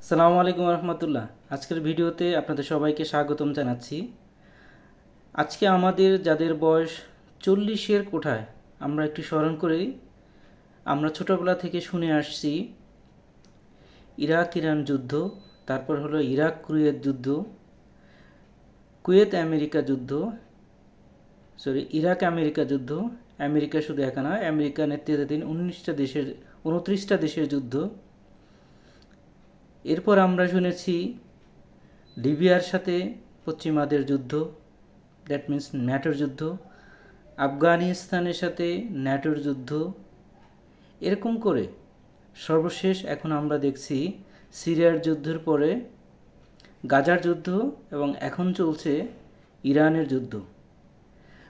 আসসালামু আলাইকুম রহমতুল্লাহ। আজকের ভিডিওতে আপনাদের সবাইকে স্বাগতম জানাচ্ছি। আজকে আমাদের যাদের বয়স 40-এর কোঠায়, আমরা একটু স্মরণ করি। আমরা ছোটোবেলা থেকে শুনে আসছি ইরাক ইরান যুদ্ধ, তারপর হলো ইরাক কুয়েত যুদ্ধ, কুয়েত আমেরিকা যুদ্ধ, ইরাক আমেরিকা যুদ্ধ। আমেরিকা শুধু একা নয়, আমেরিকা নেতৃত্বাধীন 29টা দেশের যুদ্ধ। এরপর আমরা শুনেছি লিবিয়ার সাথে পশ্চিমাদের যুদ্ধ, দ্যাট মিন্স ন্যাটোর যুদ্ধ, আফগানিস্তানের সাথে ন্যাটোর যুদ্ধ। এরকম করে সর্বশেষ এখন আমরা দেখছি সিরিয়ার যুদ্ধের পরে গাজার যুদ্ধ এবং এখন চলছে ইরানের যুদ্ধ।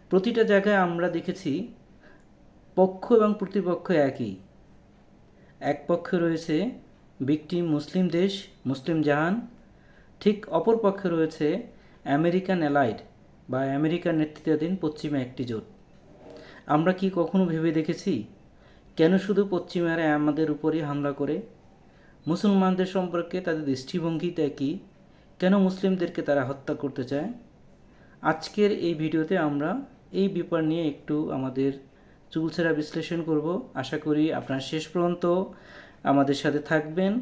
প্রতিটা জায়গায় আমরা দেখেছি পক্ষ এবং প্রতিপক্ষ একই। এক পক্ষে রয়েছে ভিকটিম মুসলিম দেশ, মুসলিম জাহান, ঠিক অপর পক্ষে রয়েছে আমেরিকান অ্যালাইড বা আমেরিকার নেতৃত্বাধীন পশ্চিমা একটি জোট। আমরা কি কখনো ভেবে দেখেছি কেন শুধু পশ্চিমারা আমাদের উপরই হামলা করে? মুসলমানদের সম্পর্কে তাদের দৃষ্টিভঙ্গিটা কি? কেন মুসলিমদেরকে তারা হত্যা করতে চায়? আজকের এই ভিডিওতে আমরা এই ব্যাপার নিয়ে একটু আমাদের চুলচেরা বিশ্লেষণ করব। আশা করি আপনারা শেষ পর্যন্ত আমাদের সাথে থাকবেন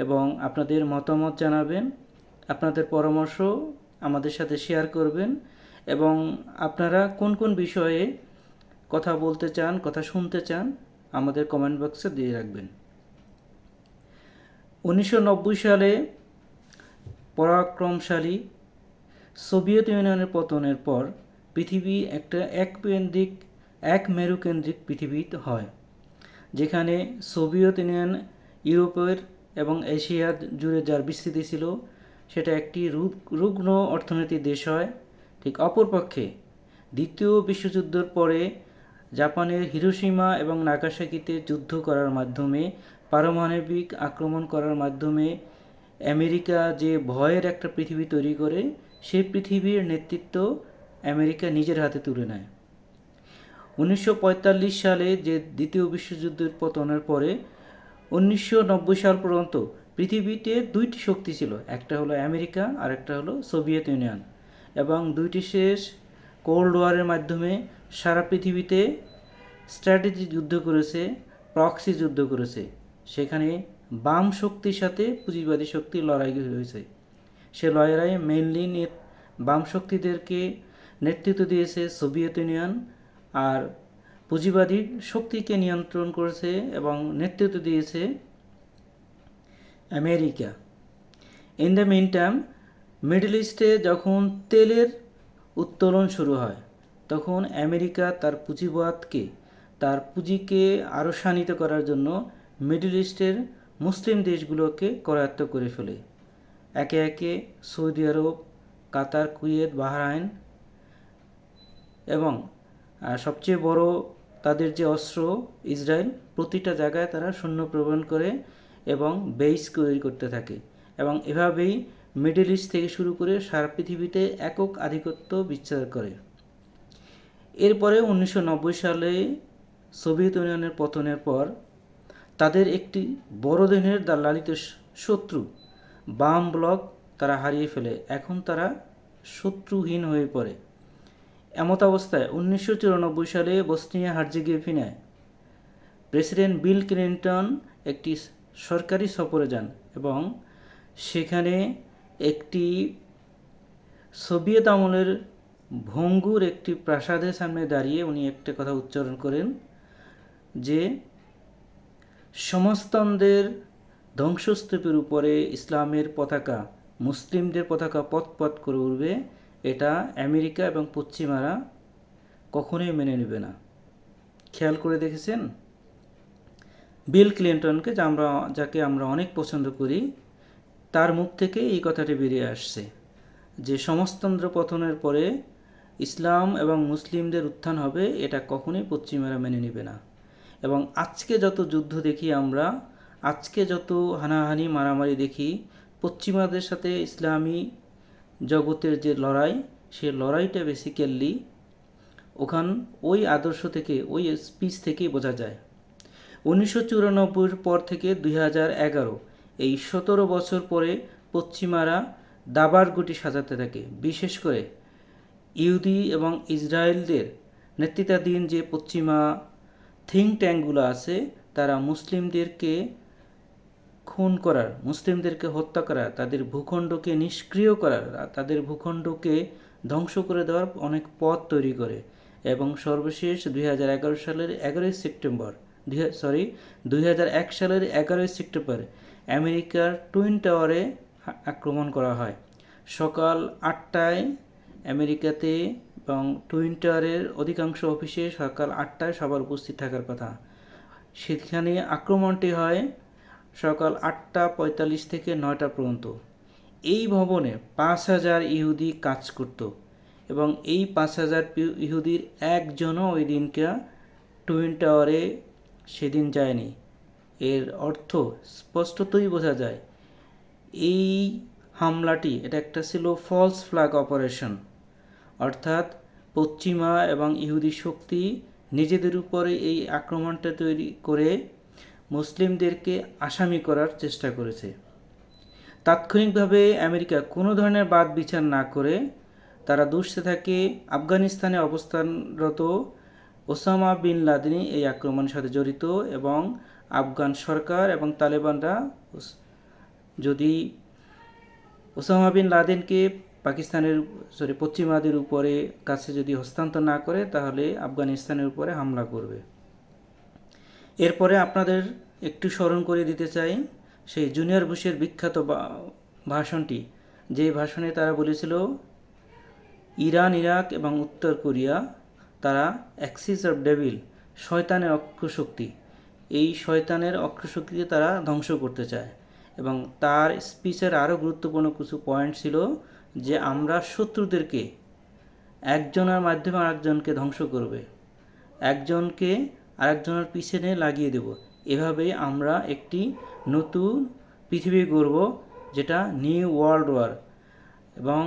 এবং আপনাদের মতামত জানাবেন, আপনাদের পরামর্শ আমাদের সাথে শেয়ার করবেন এবং আপনারা কোন কোন বিষয়ে কথা বলতে চান, কথা শুনতে চান আমাদের কমেন্ট বক্সে দিয়ে রাখবেন। 1990 সালে পরাক্রমশালী সোভিয়েত ইউনিয়নের পতনের পর পৃথিবী একটা এক মেরুকেন্দ্রিক পৃথিবী হয়, যেখানে সোভিয়েত ইউনিয়ন ইউরোপের এবং এশিয়া জুড়ে যার বিস্তৃতি ছিল সেটা একটি রুগ্ন অর্থনীতির দেশ হয়। ঠিক অপরপক্ষে দ্বিতীয় বিশ্বযুদ্ধের পরে জাপানের হিরোশিমা এবং নাগাসাকিতে যুদ্ধ করার মাধ্যমে, পারমাণবিক আক্রমণ করার মাধ্যমে আমেরিকা যে ভয়ের একটা পৃথিবী তৈরি করে, সেই পৃথিবীর নেতৃত্ব আমেরিকা নিজের হাতে তুলে নেয়। 1945 সালে যে দ্বিতীয় বিশ্বযুদ্ধের পতনের পরে 1990 সাল পর্যন্ত পৃথিবীতে দুইটি শক্তি ছিল, একটা হলো আমেরিকা আর একটা হলো সোভিয়েত ইউনিয়ন, এবং দুইটি শেষ কোল্ড ওয়ারের মাধ্যমে সারা পৃথিবীতে স্ট্র্যাটেজি যুদ্ধ করেছে, প্রক্সি যুদ্ধ করেছে। সেখানে বাম শক্তির সাথে পুঁজিবাদী শক্তির লড়াই হয়েছে। সে লড়াইয়ে মেইনলি বাম শক্তিদেরকে নেতৃত্ব দিয়েছে সোভিয়েত ইউনিয়ন, আর পুঁজিবাদী শক্তিকে নিয়ন্ত্রণ করেছে এবং নেতৃত্ব দিয়েছে America. In the meantime middle ইস্টে যখন তেলের উত্তোলন শুরু হয়, তখন আমেরিকা তার পুঁজিবাদকে, তার পুঁজিকে আরও শানিত করার জন্য মিডল ইস্টের মুসলিম দেশগুলোকে করায়ত্ত করে ফেলে। একে একে সৌদি আরব, কাতার, কুয়েত, বাহরাইন এবং সবচেয়ে বড় তাদের যে অস্ত্র ইসরায়েল, প্রতিটা জায়গায় তারা সৈন্য প্রেরণ করে এবং বেস তৈরি করতে থাকে এবং এভাবেই মিডল ইস্ট থেকে শুরু করে সারা পৃথিবীতে একক আধিপত্য বিস্তার করে। এরপরে 1990 সালে সোভিয়েত ইউনিয়নের পতনের পর তাদের একটি বড় ধরনের লালিত শত্রু বাম ব্লক তারা হারিয়ে ফেলে। এখন তারা শত্রুহীন হয়ে পড়ে। এমত অবস্থায় 1994 সালে বসনিয়া হার্জেগোভিনায় প্রেসিডেন্ট বিল ক্লিন্টন একটি সরকারি সফরে যান এবং সেখানে একটি সোভিয়েত আমলের ভঙ্গুর একটি প্রাসাদের সামনে দাঁড়িয়ে উনি একটা কথা উচ্চারণ করেন যে সমস্তদের ধ্বংসস্তূপের উপরে ইসলামের পতাকা, মুসলিমদের পতাকা পথ করে উঠবে, এটা আমেরিকা এবং পশ্চিমারা কখনোই মেনে নেবে না। খেয়াল করে দেখেছেন বিল ক্লিন্টনকে, যাকে আমরা অনেক পছন্দ করি, তার মুখ থেকে এই কথাটি বেরিয়ে আসছে যে সমাজতন্ত্র পতনের পরে ইসলাম এবং মুসলিমদের উত্থান হবে, এটা কখনোই পশ্চিমারা মেনে নেবে না। এবং আজকে যত যুদ্ধ দেখি আমরা, আজকে যত হানাহানি মারামারি দেখি, পশ্চিমাদের সাথে ইসলামী জগতের যে লড়াই, সে লড়াইটা বেসিক্যালি ওই আদর্শ থেকে, ওই স্পিচ থেকেই বোঝা যায়। 1994 পর থেকে 2011 এই 17 বছর পরে পশ্চিমারা দাবার গুটি সাজাতে থাকে। বিশেষ করে ইহুদি এবং ইসরায়েলদের নেতৃত্বাধীন যে পশ্চিমা থিঙ্ক ট্যাঙ্কগুলো আছে, তারা মুসলিমদেরকে খুন করার, মুসলিমদেরকে হত্যা করার, তাদের ভূখণ্ডকে নিষ্ক্রিয় করার, তাদের ভূখণ্ডকে ধ্বংস করে দেওয়ার অনেক পথ তৈরি করে। এবং সর্বশেষ 2011 সালের 11 সেপ্টেম্বর 2001 সালের 11 সেপ্টেম্বর আমেরিকার টুইন টাওয়ারে আক্রমণ করা হয়। সকাল 8টায় আমেরিকাতে এবং টুইন টাওয়ারের অধিকাংশ অফিসে সকাল 8টায় সবার উপস্থিত থাকার কথা। সেখানে আক্রমণটি হয় সকাল 8:45 থেকে 9টা পর্যন্ত। এই ভবনে 5,000 ইহুদি কাজ করত এবং এই 5,000 ইহুদির একজনও ওই দিনকে টুইন টাওয়ারে সেদিন যায়নি। এর অর্থ স্পষ্টতই বোঝা যায় এই হামলাটি এটা একটা ছিল ফলস ফ্ল্যাগ অপারেশন, অর্থাৎ পশ্চিমা এবং ইহুদি শক্তি নিজেদের উপরে এই আক্রমণটা তৈরি করে মুসলিমদেরকে আসামি করার চেষ্টা করেছে। তাৎক্ষণিকভাবে আমেরিকা কোনো ধরনের বাদ বিচার না করে তারা দুষতে থাকে আফগানিস্তানে অবস্থানরত ওসামা বিন লাদেনই এই আক্রমণের সাথে জড়িত, এবং আফগান সরকার এবং তালেবানরা যদি ওসামা বিন লাদেনকে পশ্চিমাদের উপরে কাছে যদি হস্তান্তর না করে, তাহলে আফগানিস্তানের উপরে হামলা করবে। এরপরে আপনাদের একটু স্মরণ করে দিতে চাই সেই জুনিয়র বুশের বিখ্যাত ভাষণটি, যে ভাষণে তারা বলেছিল ইরান, ইরাক এবং উত্তর কোরিয়া তারা অ্যাক্সিস অফ ডেভিল, শয়তানের অক্ষশক্তি, এই শয়তানের অক্ষশক্তিকে তারা ধ্বংস করতে চায়। এবং তার স্পিচের আরও গুরুত্বপূর্ণ কিছু পয়েন্ট ছিল যে আমরা শত্রুদেরকে একজনের মাধ্যমে আরেকজনকে ধ্বংস করবে, একজনকে আরেকজনের পিছনে লাগিয়ে দেব। এভাবে আমরা একটি নতুন পৃথিবী গড়ব, যেটা নিউ ওয়ার্ল্ড ওয়ার। এবং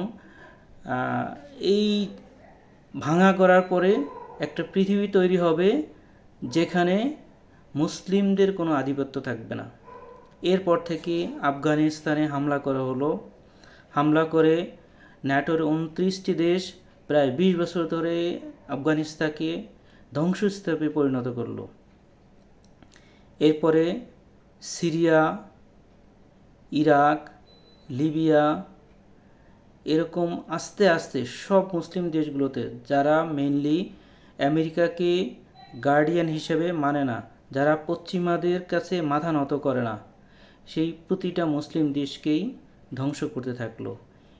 এই ভাঙা করার পরে একটা পৃথিবী তৈরি হবে যেখানে মুসলিমদের কোনো আধিপত্য থাকবে না। এরপর থেকে আফগানিস্তানে হামলা করা হলো। হামলা করে ন্যাটোর 29টি দেশ প্রায় 20 বছর ধরে আফগানিস্তানকে ধ্বংসস্তূপে পরিণত করলো। এরপরে সিরিয়া, ইরাক, লিবিয়া, এরকম আস্তে আস্তে সব মুসলিম দেশগুলোতে যারা মেইনলি আমেরিকাকে গার্ডিয়ান হিসেবে মানে না, যারা পশ্চিমাদের কাছে মাথা নত করে না, সেই প্রতিটা মুসলিম দেশকেই ধ্বংস করতে থাকলো।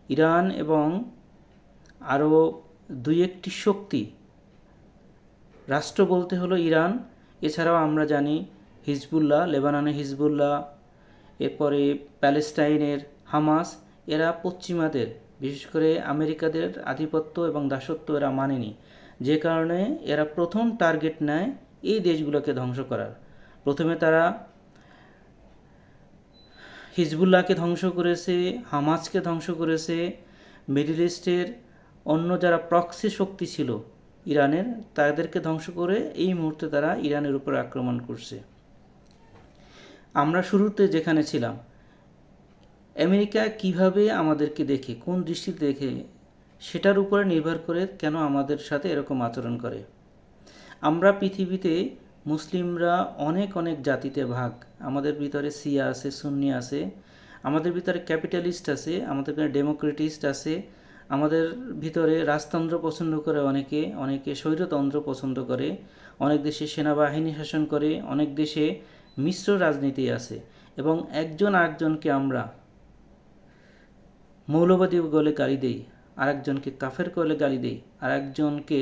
ইরান এবং আরও 2-1টি শক্তি রাষ্ট্র বলতে হলো ইরান, এছাড়াও আমরা জানি হিজবুল্লাহ, লেবাননের হিজবুল্লাহ, এরপরে প্যালেস্টাইনের হামাস, এরা পশ্চিমাদের বিশেষ করে আমেরিকাদের আধিপত্য এবং দাসত্ব এরা মানেনি, যে কারণে এরা প্রথম টার্গেট নেয় এই দেশগুলোকে ধ্বংস করার। প্রথমে তারা হিজবুল্লাহকে ধ্বংস করেছে, হামাসকে ধ্বংস করেছে, মিডল ইস্টের অন্য যারা প্রক্সি শক্তি ছিল ইরানের, তাদেরকে ধ্বংস করে এই মুহূর্তে তারা ইরানের উপর আক্রমণ করছে। আমরা শুরুতে যেখানে ছিলাম, আমেরিকা কিভাবে আমাদেরকে দেখে, কোন দৃষ্টিতে দেখে, সেটার উপরে নির্ভর করে কেন আমাদের সাথে এরকম আচরণ করে। আমরা পৃথিবীতে মুসলিমরা অনেক অনেক জাতিতে ভাগ, আমাদের ভিতরে শিয়া আছে, সুন্নি আছে, আমাদের ভিতরে ক্যাপিটালিস্ট আছে, আমাদের ভিতরে ডেমোক্রেটিস্ট আছে, আমাদের ভিতরে রাজতন্ত্র পছন্দ করে অনেকে, অনেকে স্বৈরতন্ত্র পছন্দ করে, অনেক দেশে সেনাবাহিনী শাসন করে, অনেক দেশে মিশ্র রাজনীতি আছে। এবং একজন আরেকজনকে আমরা মৌলবাদী বলে গালি দেই, আরেকজনকে কাফের বলে গালি দেই, আরেকজনকে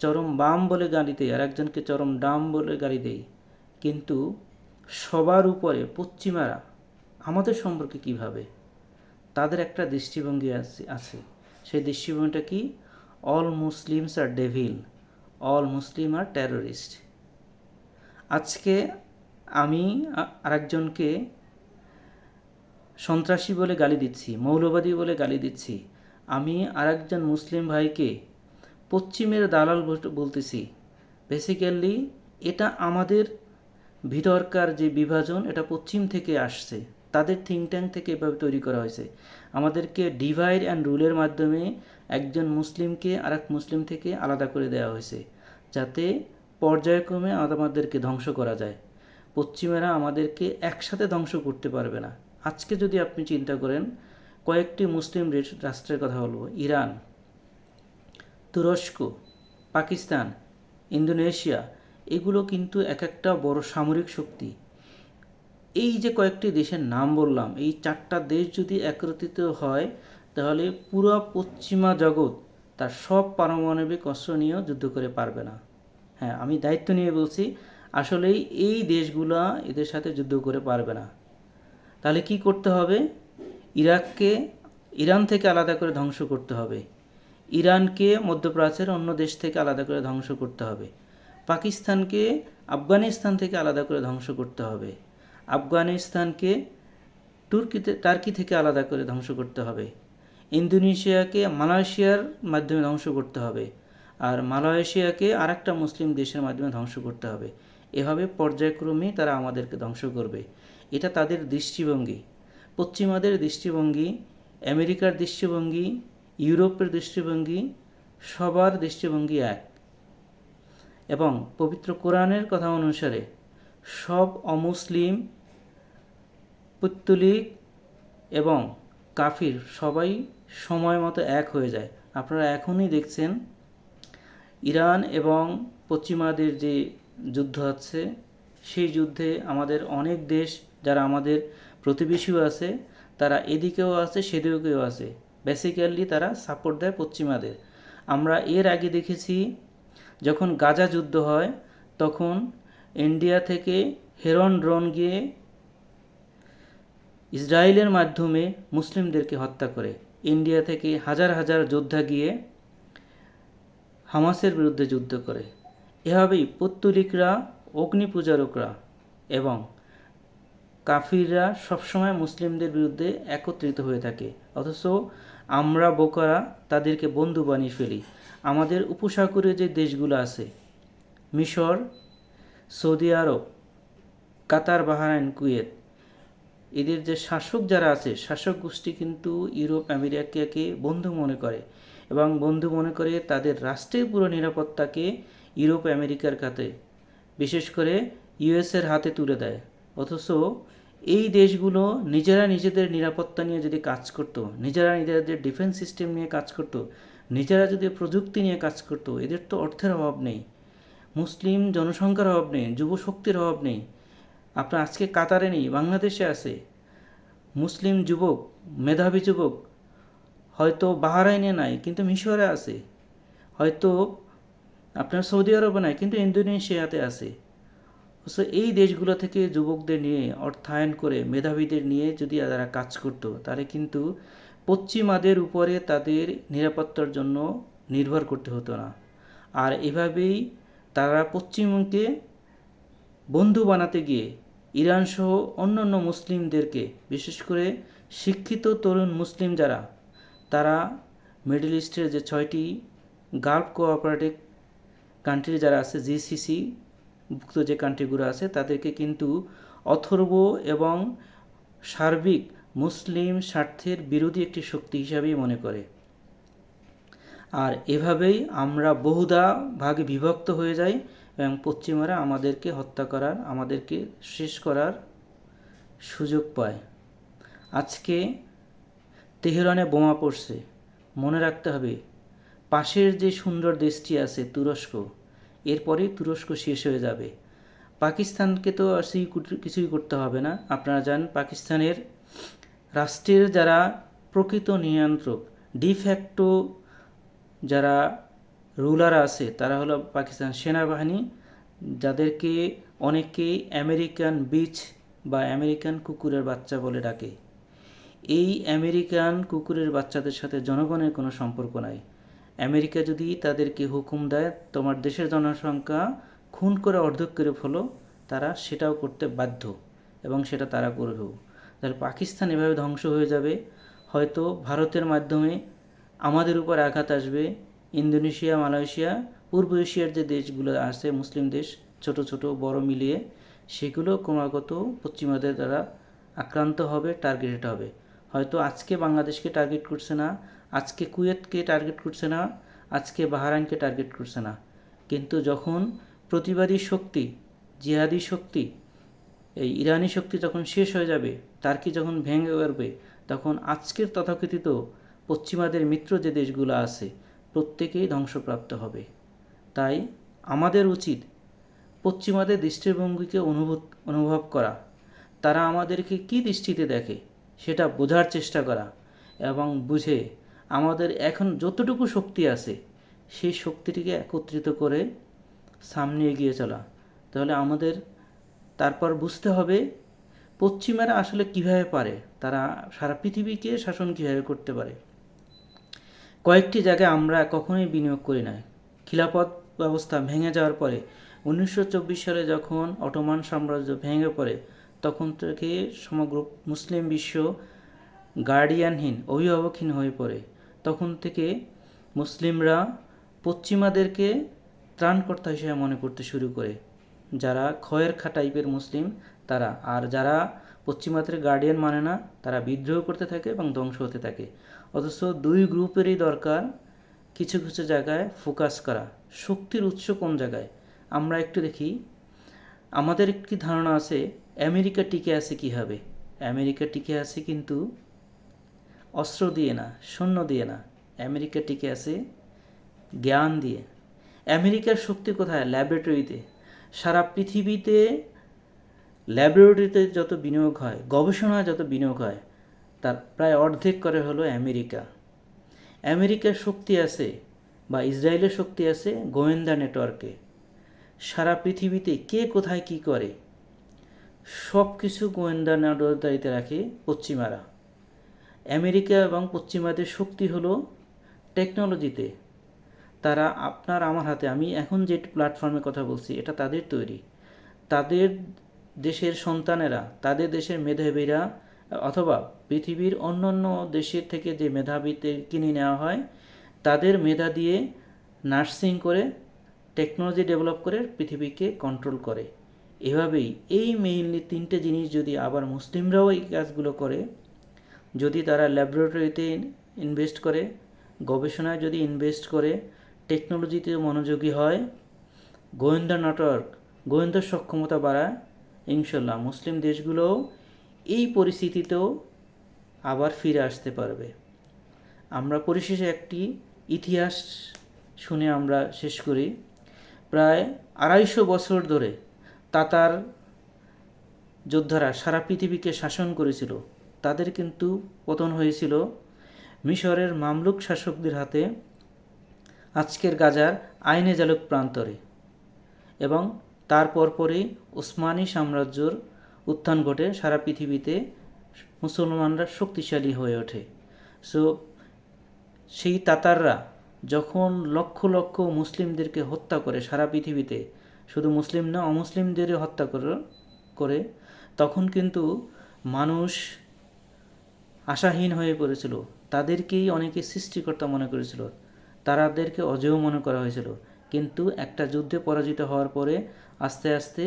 চরম বাম বলে গালি দেই, আরেকজনকে চরম ডাম বলে গালি দেই। কিন্তু সবার উপরে পশ্চিমারা আমাদের সম্পর্কে কি ভাবে, তাদের একটা দৃষ্টিভঙ্গি আছে। সেই দৃষ্টিভঙ্গিটা কি? All Muslims are devil, all Muslim are terrorist. আজকে আমি আরেকজনকে সন্ত্রাসী বলে গালি দিচ্ছি, মৌলবাদী বলে গালি দিচ্ছি, আমি আরেকজন মুসলিম ভাইকে পশ্চিমের দালাল বলতেছি। বেসিক্যালি এটা আমাদের ভিতরকার যে বিভাজন, এটা পশ্চিম থেকে আসছে। তাদের থিঙ্ক ট্যাঙ্ক থেকে এভাবে তৈরি করা হয়েছে। আমাদেরকে ডিভাইড অ্যান্ড রুলের মাধ্যমে একজন মুসলিমকে আরেক মুসলিম থেকে আলাদা করে দেওয়া হয়েছে, যাতে পর্যায়ক্রমে আমাদেরকে ধ্বংস করা যায়। পশ্চিমারা আমাদেরকে একসাথে ধ্বংস করতে পারবে না। আজকে যদি আপনি চিন্তা করেন, কয়েকটি মুসলিম রাষ্ট্রের কথা বলবো, ইরান, তুরস্ক, পাকিস্তান, ইন্দোনেশিয়া, এগুলো কিন্তু এক একটা বড় সামরিক শক্তি। এই যে কয়েকটি দেশের নাম বললাম, এই 4টা দেশ যদি একত্রিত হয়, তাহলে পুরো পশ্চিমা জগৎ তার সব পারমাণবিক অস্ত্র নিয়েও যুদ্ধ করে পারবে না। হ্যাঁ, আমি দায়িত্ব নিয়ে বলছি, আসলেই এই দেশগুলা এদের সাথে যুদ্ধ করে পারবে না। তাহলে কি করতে হবে? ইরাককে ইরান থেকে আলাদা করে ধ্বংস করতে হবে, ইরানকে মধ্যপ্রাচ্যের অন্য দেশ থেকে আলাদা করে ধ্বংস করতে হবে, পাকিস্তানকে আফগানিস্তান থেকে আলাদা করে ধ্বংস করতে হবে, আফগানিস্তানকে টার্কি থেকে আলাদা করে ধ্বংস করতে হবে, ইন্দোনেশিয়াকে মালয়েশিয়ার মাধ্যমে ধ্বংস করতে হবে, আর মালয়েশিয়াকে আরেকটা মুসলিম দেশের মাধ্যমে ধ্বংস করতে হবে। এভাবে পর্যায়ক্রমে তারা আমাদেরকে ধ্বংস করবে। এটা তাদের দৃষ্টিভঙ্গি। পশ্চিমাদের দৃষ্টিভঙ্গি, আমেরিকার দৃষ্টিভঙ্গি, ইউরোপের দৃষ্টিভঙ্গি, সবার দৃষ্টিভঙ্গি এক। এবং পবিত্র কোরআনের কথা অনুসারে সব অমুসলিম, পৌত্তলিক এবং কাফির সবাই সময় মতো এক হয়ে যায়। আপনারা এখনই দেখছেন ইরান এবং পশ্চিমাদের যে যুদ্ধ হচ্ছে, সেই যুদ্ধে আমাদের অনেক দেশ যারা আমাদের প্রতিবেশীও আছে, তারা এদিকেও আছে সেদিকেও আছে। বেসিক্যালি তারা সাপোর্ট দেয় পশ্চিমাদের। আমরা এর আগে দেখেছি যখন গাজা যুদ্ধ হয়, তখন ইন্ডিয়া থেকে হেরন ড্রোন গিয়ে ইসরায়েলের মাধ্যমে মুসলিমদেরকে হত্যা করে। ইন্ডিয়া থেকে হাজার হাজার যোদ্ধা গিয়ে হামাসের বিরুদ্ধে যুদ্ধ করে। এভাবেই পৌত্তলিকরা, অগ্নিপূজারকরা এবং কাফিররা সবসময় মুসলিমদের বিরুদ্ধে একত্রিত হয়ে থাকে, অথচ আমরা বোকারা তাদেরকে বন্ধু বানিয়ে ফেলি। আমাদের উপসাগরীয় যে দেশগুলো আছে, মিশর, সৌদি আরব, কাতার, বাহরাইন, কুয়েত, এদের যে শাসক যারা আছে, শাসক গোষ্ঠী কিন্তু ইউরোপ আমেরিকাকে বন্ধু মনে করে এবং বন্ধু মনে করে তাদের রাষ্ট্রের পুরো নিরাপত্তাকে ইউরোপ আমেরিকার হাতে, বিশেষ করে ইউএসের হাতে তুলে দেয়। অথচ এই দেশগুলো নিজেরা নিজেদের নিরাপত্তা নিয়ে যদি কাজ করত, নিজেরা নিজেদের ডিফেন্স সিস্টেম নিয়ে কাজ করত, নিজেরা যদি প্রযুক্তি নিয়ে কাজ করত, এদের তো অর্থের অভাব নেই, মুসলিম জনসংখ্যার অভাব নেই, যুবশক্তির অভাব নেই। আপনার আজকে কাতারে নেই, বাংলাদেশে আছে মুসলিম যুবক, মেধাবী যুবক। হয়তো বাহরাইনে নাই, কিন্তু মিশরে আছে। হয়তো আপনার সৌদি আরবে নাই, কিন্তু ইন্দোনেশিয়াতে আছে। এই দেশগুলো থেকে যুবকদের নিয়ে অর্থায়ন করে, মেধাবীদের নিয়ে যদি তারা কাজ করত, তাহলে কিন্তু পশ্চিমাদের উপরে তাদের নিরাপত্তার জন্য নির্ভর করতে হতো না। আর এভাবেই তারা পশ্চিমকে বন্ধু বানাতে গিয়ে ইরান সহ অন্যান্য মুসলিমদেরকে, বিশেষ করে শিক্ষিত তরুণ মুসলিম যারা, তারা মিডল ইস্টের যে 6টি গালফ কোঅপারেটিভ কান্ট্রি যারা আছে, জিসিসি ভুক্ত যে কান্ট্রিগুলো আছে, তাদেরকে কিন্তু অথর্ব এবং সার্বিক মুসলিম স্বার্থের বিরোধী একটি শক্তি হিসাবেই মনে করে। আর এভাবেই আমরা বহুধা ভাগে বিভক্ত হয়ে যাই এবং পশ্চিমারা আমাদেরকে হত্যা করার, আমাদেরকে শেষ করার সুযোগ পায়। আজকে তেহরানে বোমা পড়ছে, মনে রাখতে হবে পাশের যে সুন্দর দেশটি আছে তুরস্ক, এরপরে তুরস্ক শেষ হয়ে যাবে। পাকিস্তানকে তো আর কিছুই করতে হবে না। আপনারা জানেন পাকিস্তানের রাষ্ট্রের যারা প্রকৃত নিয়ন্ত্রক, ডিফ্যাক্টো যারা রুলার আছে, তারা হলো পাকিস্তান সেনাবাহিনী, যাদেরকে অনেকেই আমেরিকান বিচ বা আমেরিকান কুকুরের বাচ্চা বলে ডাকে। এই আমেরিকান কুকুরের বাচ্চাদের সাথে জনগণের কোনো সম্পর্ক নাই। আমেরিকা যদি তাদেরকে হুকুম দেয় তোমার দেশের জনসংখ্যা খুন করে অর্ধেক করে ফেলো, তারা সেটাও করতে বাধ্য এবং সেটা তারা করবেও। তাহলে পাকিস্তান এভাবে ধ্বংস হয়ে যাবে। হয়তো ভারতের মাধ্যমে আমাদের উপর আঘাত আসবে। ইন্দোনেশিয়া, মালয়েশিয়া, পূর্ব এশিয়ার যে দেশগুলো আছে মুসলিম দেশ, ছোট ছোট বড় মিলিয়ে, সেগুলো ক্রমাগত পশ্চিমাদের দ্বারা আক্রান্ত হবে, টার্গেটেড হবে। হয়তো আজকে বাংলাদেশকে টার্গেট করছে না, আজকে কুয়েতকে টার্গেট করছে না, আজকে বাহরাইনকে টার্গেট করছে না, কিন্তু যখন প্রতিবাদী শক্তি, জিহাদি শক্তি, এই ইরানি শক্তি যখন শেষ হয়ে যাবে, টার্কি যখন ভেঙে পড়বে, তখন আজকের তথাকথিত পশ্চিমাদের মিত্র যে দেশগুলো আছে প্রত্যেকেই ধ্বংসপ্রাপ্ত হবে। তাই আমাদের উচিত পশ্চিমাদের দৃষ্টিভঙ্গিকে অনুভব করা, তারা আমাদেরকে কী দৃষ্টিতে দেখে সেটা বোঝার চেষ্টা করা, এবং বুঝে আমাদের এখন যতটুকু শক্তি আছে সেই শক্তিটিকে একত্রিত করে সামনে এগিয়ে চলা। তাহলে আমাদের তারপর বুঝতে হবে পশ্চিমারা আসলে কিভাবে পারে, তারা সারা পৃথিবীকে শাসন কীভাবে করতে পারে। কয়েকটি জায়গায় আমরা কখনোই বিনিয়োগ করি না। খিলাফত ব্যবস্থা ভেঙে যাওয়ার পরে 1924 সালে যখন অটোমান সাম্রাজ্য ভেঙে পড়ে, তখন থেকে সমগ্র মুসলিম বিশ্ব গার্ডিয়ানহীন, অভিভাবকহীন হয়ে পড়ে। তখন থেকে মুসলিমরা পশ্চিমাদেরকে ত্রাণকর্তা হিসেবে মনে করতে শুরু করে, যারা খয়ের খা টাইপের মুসলিম তারা। আর যারা পশ্চিমাদের গার্ডিয়ান মানে না, তারা বিদ্রোহ করতে থাকে এবং ধ্বংস হতে থাকে। অথচ দুই গ্রুপেরই দরকার কিছু কিছু জায়গায় ফোকাস করা। শক্তির উৎস কোন জায়গায় আমরা একটু দেখি। আমাদের একটি ধারণা আছে আমেরিকা টিকে আছে কীভাবে। আমেরিকা টিকে আছে কিন্তু অস্ত্র দিয়ে না, সৈন্য দিয়ে না, আমেরিকা টিকে আছে জ্ঞান দিয়ে। আমেরিকার শক্তি কোথায়? ল্যাবরেটরিতে। সারা পৃথিবীতে ল্যাবরেটরিতে যত বিনিয়োগ হয়, গবেষণায় যত বিনিয়োগ হয়, তার প্রায় অর্ধেক করে হলো আমেরিকা। আমেরিকার শক্তি আছে বা ইসরায়েলের শক্তি আছে গোয়েন্দা নেটওয়ার্কে। সারা পৃথিবীতে কে কোথায় কি করে সব কিছু গোয়েন্দা নজরদারিতে রাখে পশ্চিমারা। আমেরিকা এবং পশ্চিমাদের শক্তি হলো টেকনোলজিতে। তারা আপনার আমার হাতে, আমি এখন যে প্ল্যাটফর্মে কথা বলছি এটা তাদের তৈরি। তাদের দেশের সন্তানেরা, তাদের দেশের মেধাবীরা, অথবা পৃথিবীর অন্যান্য দেশের থেকে যে মেধাবীদের কিনে নেওয়া হয়, তাদের মেধা দিয়ে নার্সিং করে, টেকনোলজি ডেভেলপ করে পৃথিবীকে কন্ট্রোল করে। এভাবেই এই মেইনলি তিনটে জিনিস যদি আবার মুসলিমরাও এই কাজগুলো করে, যদি তারা ল্যাবরেটরিতে ইনভেস্ট করে, গবেষণায় যদি ইনভেস্ট করে, টেকনোলজিতে মনোযোগী হয়, গোয়েন্দা নেটওয়ার্ক, গোয়েন্দা সক্ষমতা বাড়ায়, ইনশাল্লাহ মুসলিম দেশগুলোও এই পরিস্থিতিতেও আবার ফিরে আসতে পারবে। আমরা পরিশেষে একটি ইতিহাস শুনে আমরা শেষ করি। প্রায় 250 বছর ধরে তাতার যোদ্ধারা সারা পৃথিবীকে শাসন করেছিল। তাদের কিন্তু পতন হয়েছিল মিশরের মামলুক শাসকদের হাতে, আজকের গাজার আইনে জালুক প্রান্তরে, এবং তার পরপরই ওসমানী সাম্রাজ্যর উত্থান ঘটে। সারা পৃথিবীতে মুসলমানরা শক্তিশালী হয়ে ওঠে। সেই তাতাররা যখন লক্ষ লক্ষ মুসলিমদেরকে হত্যা করে সারা পৃথিবীতে, শুধু মুসলিম না অমুসলিমদেরও হত্যা করে, তখন কিন্তু মানুষ আশাহীন হয়ে পড়েছিল। তাদেরকেই অনেকে সৃষ্টিকর্তা মনে করেছিল, তাদেরকে অজেয় মনে করা হয়েছিল। কিন্তু একটা যুদ্ধে পরাজিত হওয়ার পরে আস্তে আস্তে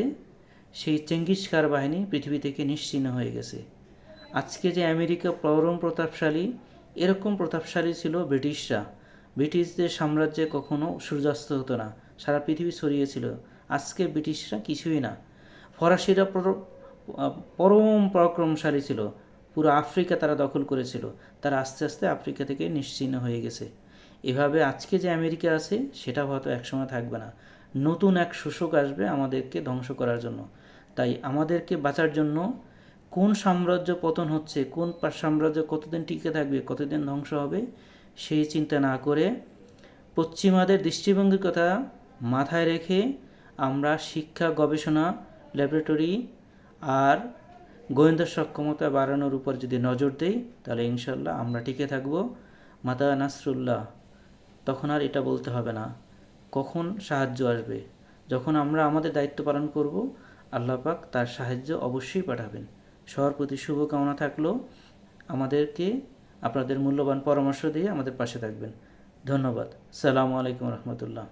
সেই চেঙ্গিস খার বাহিনী পৃথিবী থেকে নিশ্চিহ্ন হয়ে গেছে। আজকে যে আমেরিকা পরম প্রতাপশালী, এরকম প্রতাপশালী ছিল ব্রিটিশরা। ব্রিটিশদের সাম্রাজ্যে কখনো সূর্যাস্ত হতো না, সারা পৃথিবী ছড়িয়েছিল। আজকে ব্রিটিশরা কিছুই না। ফরাসিরা পরম পরাক্রমশালী ছিল, পুরো আফ্রিকা তারা দখল করেছিল। তারা আস্তে আস্তে আফ্রিকা থেকে নিশ্চিহ্ন হয়ে গেছে। এভাবে আজকে যে আমেরিকা আছে সেটা হয়তো একসময় থাকবে না। নতুন এক শোষক আসবে আমাদেরকে ধ্বংস করার জন্য। তাই আমাদেরকে বাঁচার জন্য কোন সাম্রাজ্য পতন হচ্ছে, কোন সাম্রাজ্য কতদিন টিকে থাকবে, কতদিন ধ্বংস হবে, সেই চিন্তা না করে পশ্চিমাদের দৃষ্টিভঙ্গির কথা মাথায় রেখে আমরা শিক্ষা, গবেষণা, ল্যাবরেটরি আর গোয়েন্দা সক্ষমতা বাড়ানোর উপর যদি নজর দেই, তাহলে ইনশাল্লাহ আমরা টিকে থাকব। মাতা নাসরুল্লাহ, তখন আর এটা বলতে হবে না কখন সাহায্য আসবে। যখন আমরা আমাদের দায়িত্ব পালন করব, আল্লাহ পাক তার সাহায্য অবশ্যই পাঠাবেন। সবার প্রতি শুভকামনা থাকলো। আমাদেরকে আপনাদের মূল্যবান পরামর্শ দিয়ে আমাদের পাশে থাকবেন। ধন্যবাদ। আসসালামু আলাইকুম রহমতুল্লাহ।